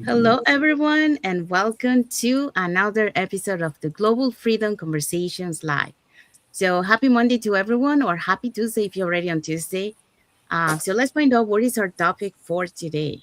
Hello, everyone, and welcome to another episode of the Global Freedom Conversations Live. So, happy Monday to everyone, or happy Tuesday if you're already on Tuesday. So, let's find out what is our topic for today.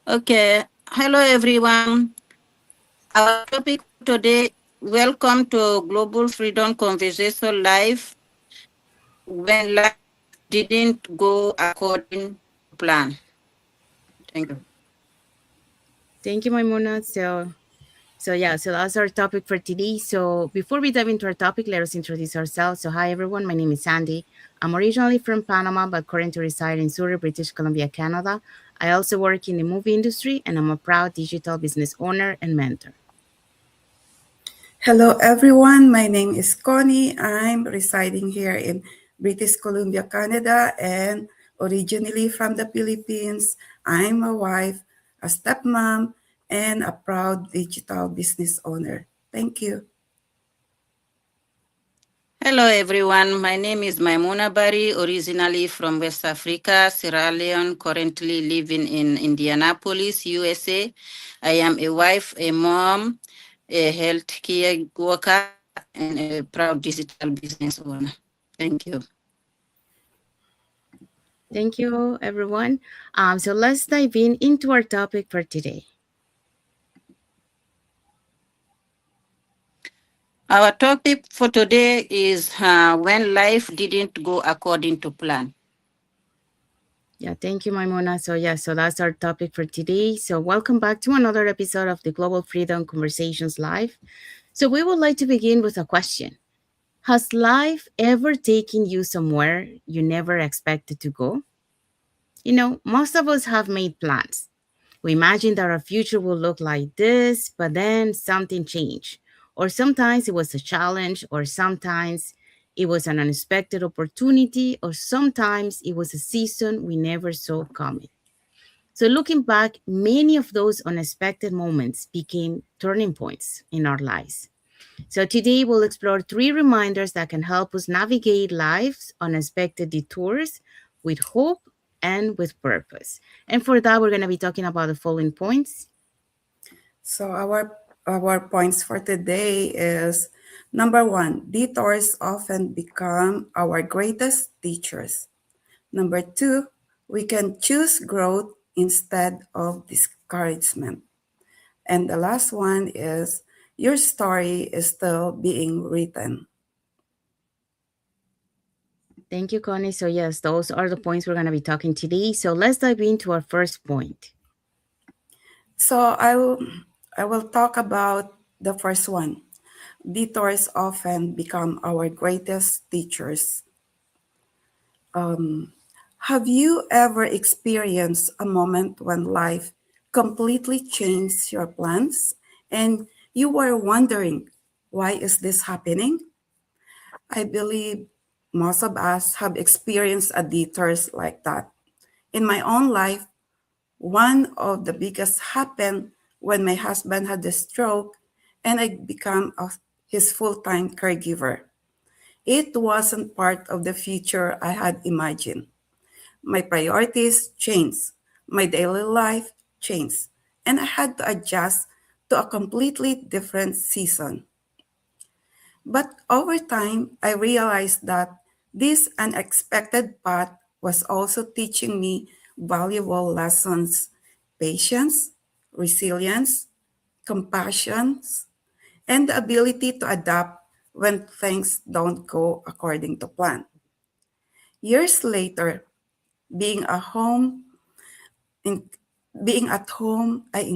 Okay, hello everyone. Our topic for today, welcome to Global Freedom Conversation Live when life didn't go according to plan. Thank you. Thank you, Maimuna. So that's our topic for today. So, before we dive into our topic, let us introduce ourselves. So, hi, everyone. My name is Sandy. I'm originally from Panama, but currently reside in Surrey, British Columbia, Canada. I also work in the movie industry, and I'm a proud digital business owner and mentor. Hello everyone, my name is Connie. I'm residing here in British Columbia, Canada, and originally from the Philippines. I'm a wife, a stepmom, and a proud digital business owner. Thank you. Hello everyone. My name is Maimuna Bari, originally from West Africa, Sierra Leone, currently living in Indianapolis, USA. I am a wife, a mom, a healthcare worker, and a proud digital business owner. Thank you. Thank you, everyone. So, let's dive into our topic for today. Our topic for today is when life didn't go according to plan. Yeah, thank you, Maimuna. So that's our topic for today. So, welcome back to another episode of the Global Freedom Conversations Live. So, we would like to begin with a question. Has life ever taken you somewhere you never expected to go? Most of us have made plans. We imagine that our future will look like this, but then something changed. Or sometimes it was a challenge, or sometimes it was an unexpected opportunity, or sometimes it was a season we never saw coming. So, looking back, many of those unexpected moments became turning points in our lives. So, today we'll explore three reminders that can help us navigate life's unexpected detours with hope and with purpose. And for that, we're going to be talking about the following points. So our points for today is number one, detours often become our greatest teachers. Number two, we can choose growth instead of discouragement. And the last one is your story is still being written. Thank you, Connie. So, yes, those are the points we're going to be talking today. So, let's dive into our first point. So I will talk about the first one. Detours often become our greatest teachers. Um, have you ever experienced a moment when life completely changed your plans and you were wondering, why is this happening? I believe most of us have experienced a detours like that. In my own life, one of the biggest happened when my husband had a stroke and I became his full-time caregiver. It wasn't part of the future I had imagined. My priorities changed, my daily life changed, and I had to adjust to a completely different season. But over time, I realized that this unexpected path was also teaching me valuable lessons: patience, resilience, compassion, and the ability to adapt when things don't go according to plan. Years later, being a home in being at home, it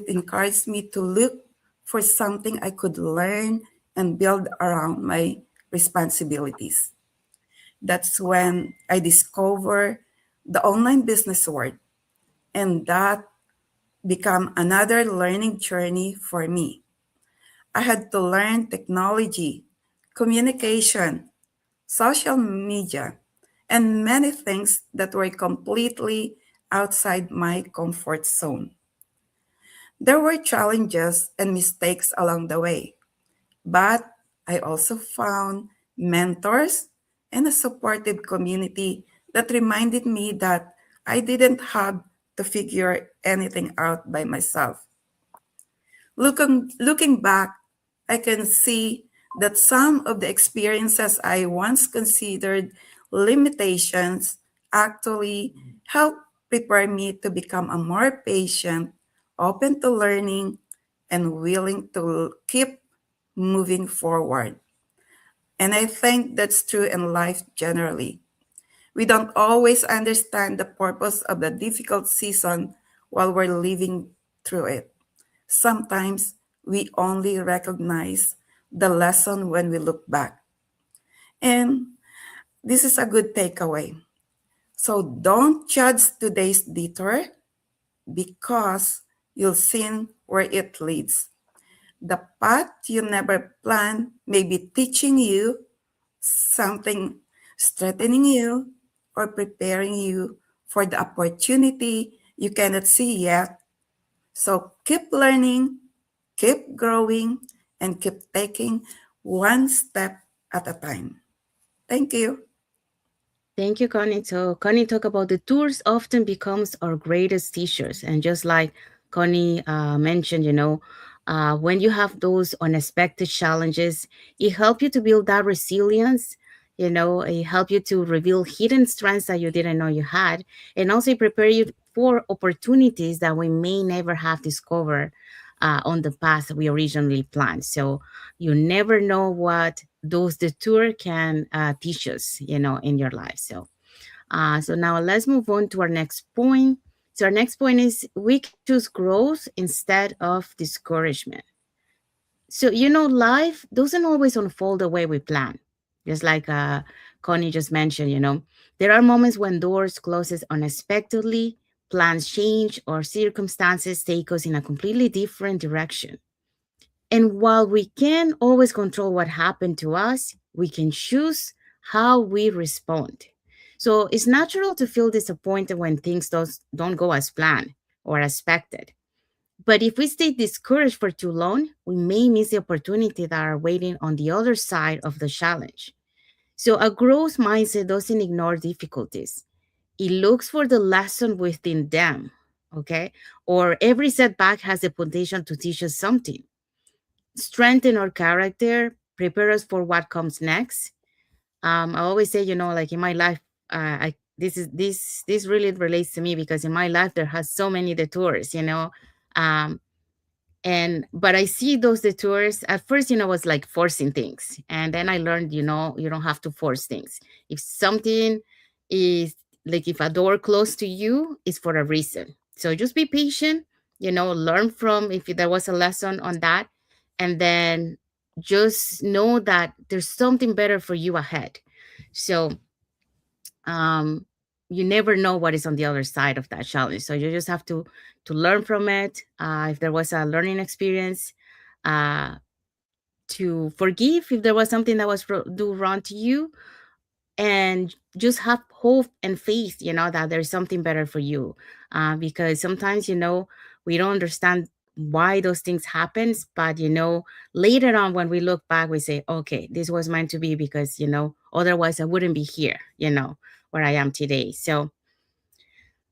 encouraged me to look for something I could learn and build around my responsibilities. That's when I discovered the online business world, and that became another learning journey for me. I had to learn technology, communication, social media, and many things that were completely outside my comfort zone. There were challenges and mistakes along the way, but I also found mentors and a supportive community that reminded me that I didn't have to figure anything out by myself. Looking back, I can see that some of the experiences I once considered limitations actually helped prepare me to become a more patient, open to learning, and willing to keep moving forward. And I think that's true in life generally. We don't always understand the purpose of the difficult season while we're living through it. Sometimes we only recognize the lesson when we look back. And this is a good takeaway. So don't judge today's detour because you'll see where it leads. The path you never planned may be teaching you something, strengthening you, or preparing you for the opportunity you cannot see yet. So keep learning, keep growing, and keep taking one step at a time. Thank you. Thank you, Connie. So Connie talked about the tours often becomes our greatest teachers. And just like Connie mentioned, when you have those unexpected challenges, it helps you to build that resilience. It helps you to reveal hidden strengths that you didn't know you had, and also prepare you for opportunities that we may never have discovered on the path we originally planned. So you never know what those detour can teach us, in your life. So now let's move on to our next point. So our next point is we can choose growth instead of discouragement. So life doesn't always unfold the way we plan. Just like Connie just mentioned, there are moments when doors closes unexpectedly, plans change, or circumstances take us in a completely different direction. And while we can always control what happened to us, we can choose how we respond. So it's natural to feel disappointed when things don't go as planned or expected. But if we stay discouraged for too long, we may miss the opportunity that are waiting on the other side of the challenge. So a growth mindset doesn't ignore difficulties. It looks for the lesson within them, okay? Or every setback has the potential to teach us something, strengthen our character, prepare us for what comes next. I always say, like in my life, I this really relates to me because in my life there has so many detours, um, and but I see those detours at first, was like forcing things, and then I learned, you don't have to force things. If something is like if a door closed to you, it's for a reason. So just be patient, learn from if there was a lesson on that, and then just know that there's something better for you ahead. So um you never know what is on the other side of that challenge, so you just have to learn from it. If there was a learning experience, uh to forgive if there was something that was do wrong to you, and just have hope and faith, that there's something better for you. Because sometimes, we don't understand why those things happens, but later on when we look back, we say, okay, this was meant to be, because otherwise I wouldn't be here, where I am today. So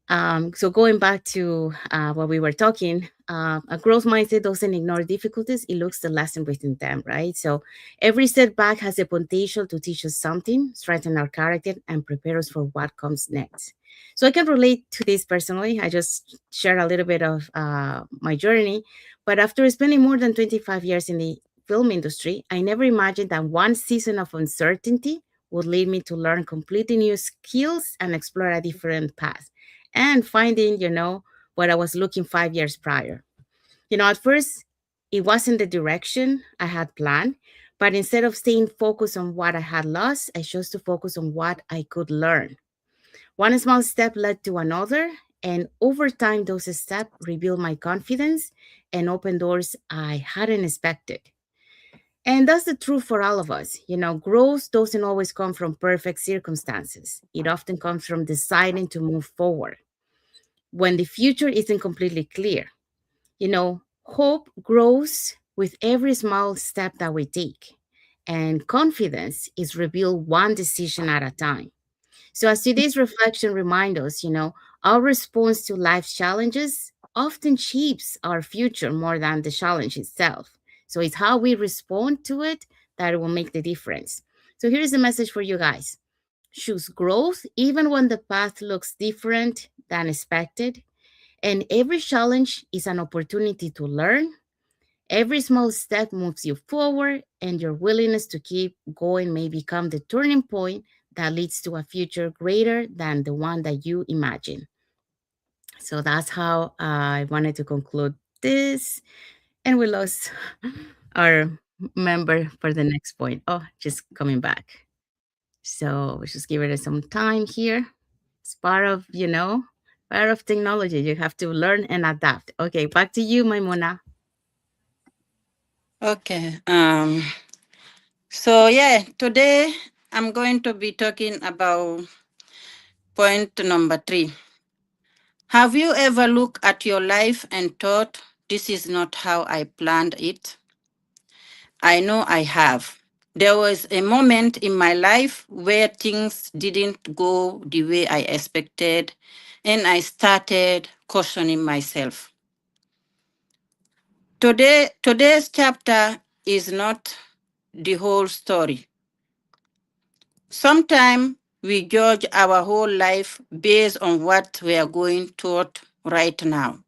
going back to what we were talking, a growth mindset doesn't ignore difficulties; it looks the lesson within them, right? So every setback has the potential to teach us something, strengthen our character, and prepare us for what comes next. So I can relate to this personally. I just share a little bit of my journey, but after spending more than 25 years in the film industry, I never imagined that one season of uncertainty would lead me to learn completely new skills and explore a different path, and finding, what I was looking 5 years prior. At first, it wasn't the direction I had planned, but instead of staying focused on what I had lost, I chose to focus on what I could learn. One small step led to another, and over time, those steps revealed my confidence and opened doors I hadn't expected. And that's the truth for all of us. Growth doesn't always come from perfect circumstances. It often comes from deciding to move forward when the future isn't completely clear. Hope grows with every small step that we take, and confidence is revealed one decision at a time. So, as today's reflection reminds us, our response to life's challenges often shapes our future more than the challenge itself. So, it's how we respond to it that will make the difference. So, here's the message for you guys: choose growth even when the path looks different than expected. And every challenge is an opportunity to learn. Every small step moves you forward, and your willingness to keep going may become the turning point that leads to a future greater than the one that you imagine. So that's how I wanted to conclude this. And we lost our member for the next point. Oh, just coming back. So we just give it some time here. It's part of technology. You have to learn and adapt. Okay, back to you, Maimuna. Okay. So yeah, today I'm going to be talking about point number 3. Have you ever looked at your life and thought, this is not how I planned it? I know I have. There was a moment in my life where things didn't go the way I expected, and I started questioning myself. Today's chapter is not the whole story. Sometimes we judge our whole life based on what we are going through right now.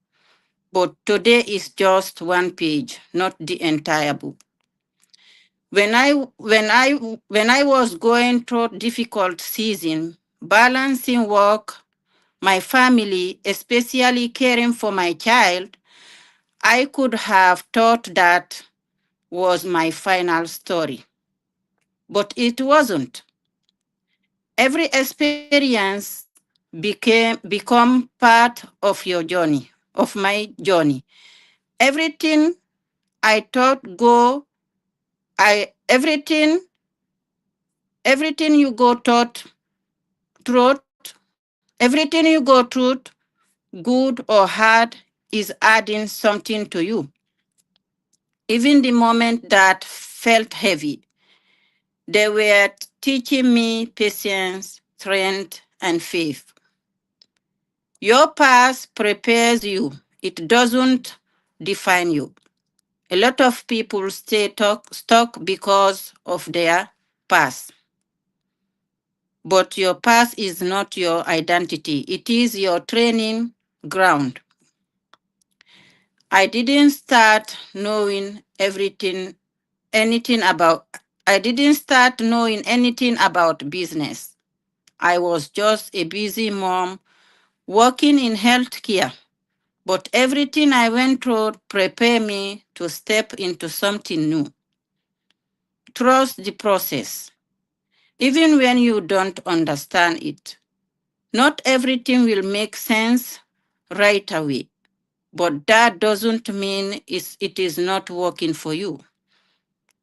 But today is just one page, not the entire book. When I was going through difficult season, balancing work, my family, especially caring for my child, I could have thought that was my final story. But it wasn't. Every experience become part of your journey, of my journey. Everything I thought go I everything you go everything you go through, good or hard, is adding something to you. Even the moment that felt heavy, they were teaching me patience, strength, and faith. Your past prepares you, it doesn't define you. A lot of people stay stuck because of their past. But your past is not your identity, it is your training ground. I didn't start knowing anything about I didn't start knowing anything about business. I was just a busy mom working in healthcare. But everything I went through prepared me to step into something new. Trust the process, even when you don't understand it. Not everything will make sense right away, but that doesn't mean it is not working for you.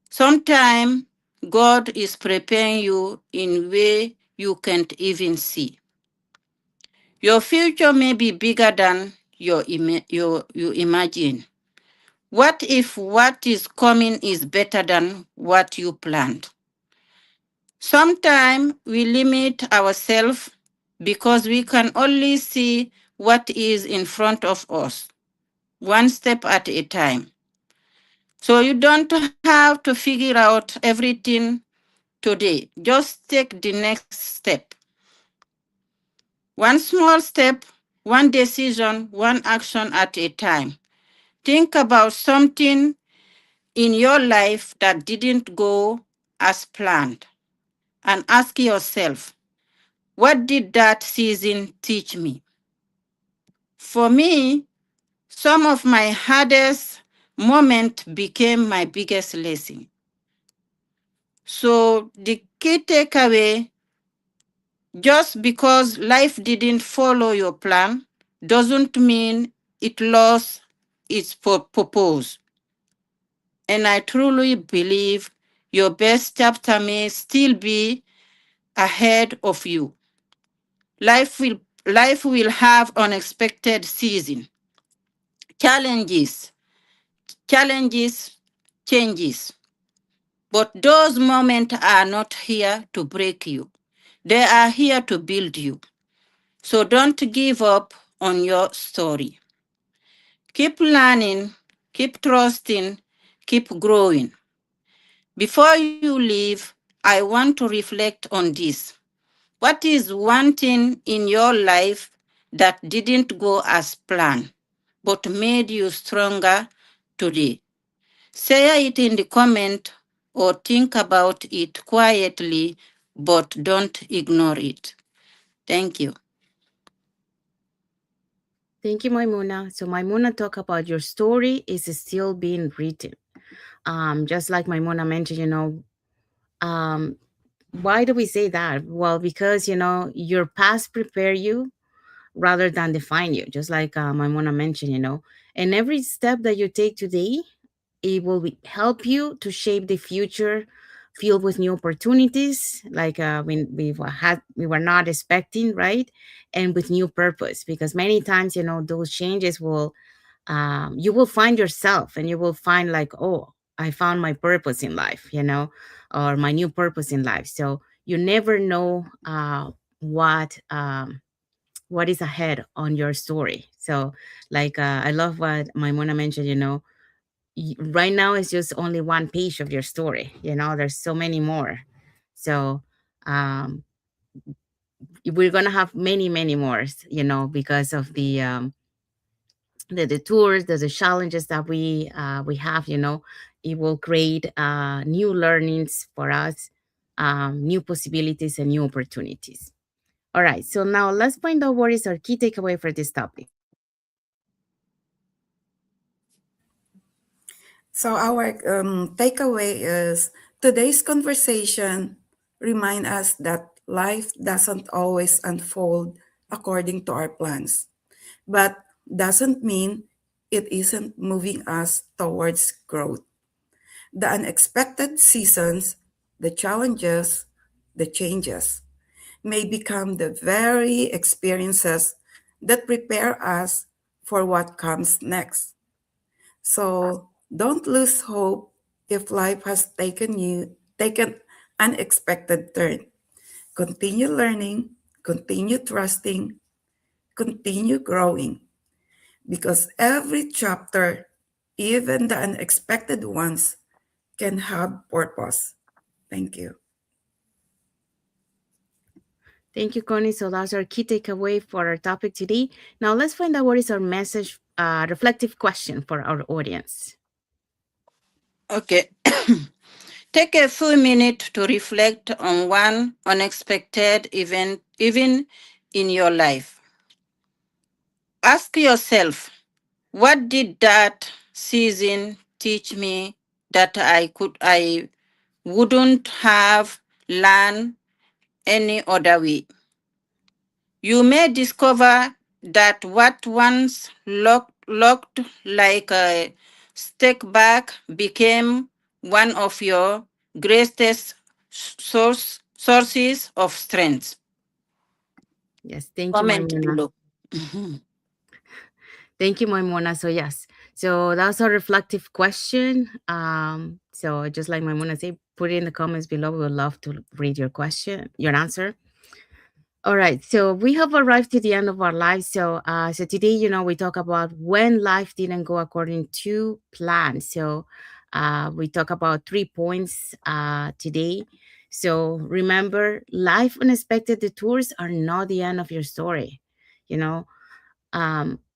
Sometimes God is preparing you in way you can't even see. Your future may be bigger than you imagine. What if what is coming is better than what you planned? Sometimes we limit ourselves because we can only see what is in front of us, one step at a time. So you don't have to figure out everything today. Just take the next step. One small step, one decision, one action at a time. Think about something in your life that didn't go as planned and ask yourself, what did that season teach me? For me, some of my hardest moments became my biggest lesson. So the key takeaway, just because life didn't follow your plan doesn't mean it lost its purpose. And I truly believe your best chapter may still be ahead of you. Life will have unexpected season, challenges, challenges, changes. But those moments are not here to break you. They are here to build you. So don't give up on your story. Keep learning, keep trusting, keep growing. Before you leave, I want to reflect on this. What is one thing in your life that didn't go as planned, but made you stronger today? Say it in the comment or think about it quietly, but don't ignore it. Thank you. Thank you, Maimuna. So Maimuna talk about your story is still being written. Just like Maimuna mentioned, um, why do we say that? Well, because your past prepare you rather than define you. Just like Maimuna mentioned, and every step that you take today, it will help you to shape the future filled with new opportunities like we were not expecting, right? And with new purpose, because many times those changes will you will find yourself and you will find like, oh, I found my purpose in life, or my new purpose in life. So you never know what what is ahead on your story. So like I love what Maimuna mentioned, right now it's just only one page of your story, there's so many more. So um we're gonna have many many more, because of the detours, the challenges that we have, it will create new learnings for us, new possibilities and new opportunities. All right, so now let's find out what is our key takeaway for this topic. So our takeaway is today's conversation remind us that life doesn't always unfold according to our plans, but doesn't mean it isn't moving us towards growth. The unexpected seasons, the challenges, the changes may become the very experiences that prepare us for what comes next. So don't lose hope if life has taken unexpected turn. Continue learning, continue trusting, continue growing because every chapter, even the unexpected ones, can have purpose. Thank you. Thank you, Connie. So that's our key takeaway for our topic today. Now let's find out what is our message, reflective question for our audience. Okay. Take a few minutes to reflect on one unexpected event, even in your life. Ask yourself, what did that season teach me that I wouldn't have learned any other way? You may discover that what once looked like a setback became one of your greatest sources of strength. Yes, thank you, Comment Maimuna. below. Thank you, Maimuna. So yes, so that's our reflective question. So just like Maimuna said, put it in the comments below. We would love to read your question, your answer. All right, so we have arrived to the end of our life. So today, we talk about when life didn't go according to plan. So we talk about 3 points today. So remember, life unexpected detours are not the end of your story. You know,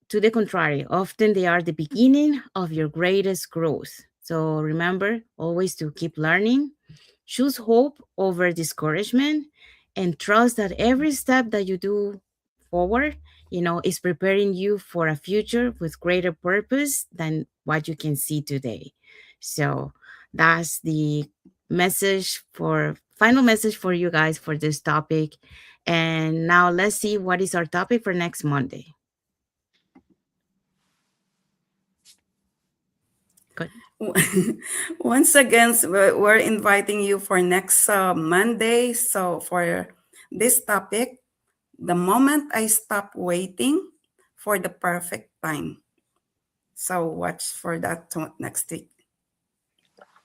to the contrary, often they are the beginning of your greatest growth. So remember always to keep learning, choose hope over discouragement, and trust that every step that you do forward, is preparing you for a future with greater purpose than what you can see today. So that's the final message for you guys for this topic. And now let's see what is our topic for next Monday. Good. Once again, we're inviting you for next Monday. So for this topic, the moment I stop waiting for the perfect time. So watch for that next week.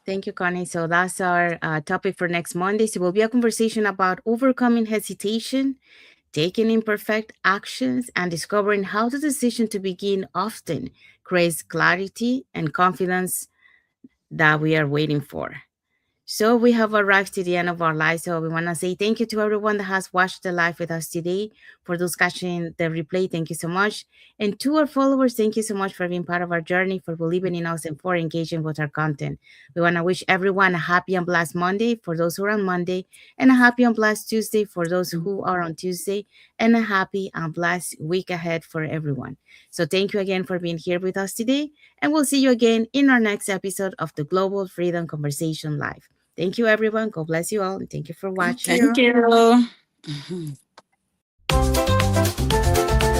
Thank you, Connie. So that's our topic for next Monday. So it will be a conversation about overcoming hesitation, taking imperfect actions, and discovering how the decision to begin often creates clarity and confidence that we are waiting for. So we have arrived to the end of our live. So we want to say thank you to everyone that has watched the live with us today. For those catching the replay, thank you so much. And to our followers, thank you so much for being part of our journey, for believing in us, and for engaging with our content. We want to wish everyone a happy and blessed Monday for those who are on Monday, and a happy and blessed Tuesday for those who are on Tuesday, and a happy and blessed week ahead for everyone. So thank you again for being here with us today, and we'll see you again in our next episode of the Global Freedom Conversation Live. Thank you, everyone. God bless you all. And thank you for Thank watching. Thank you. you.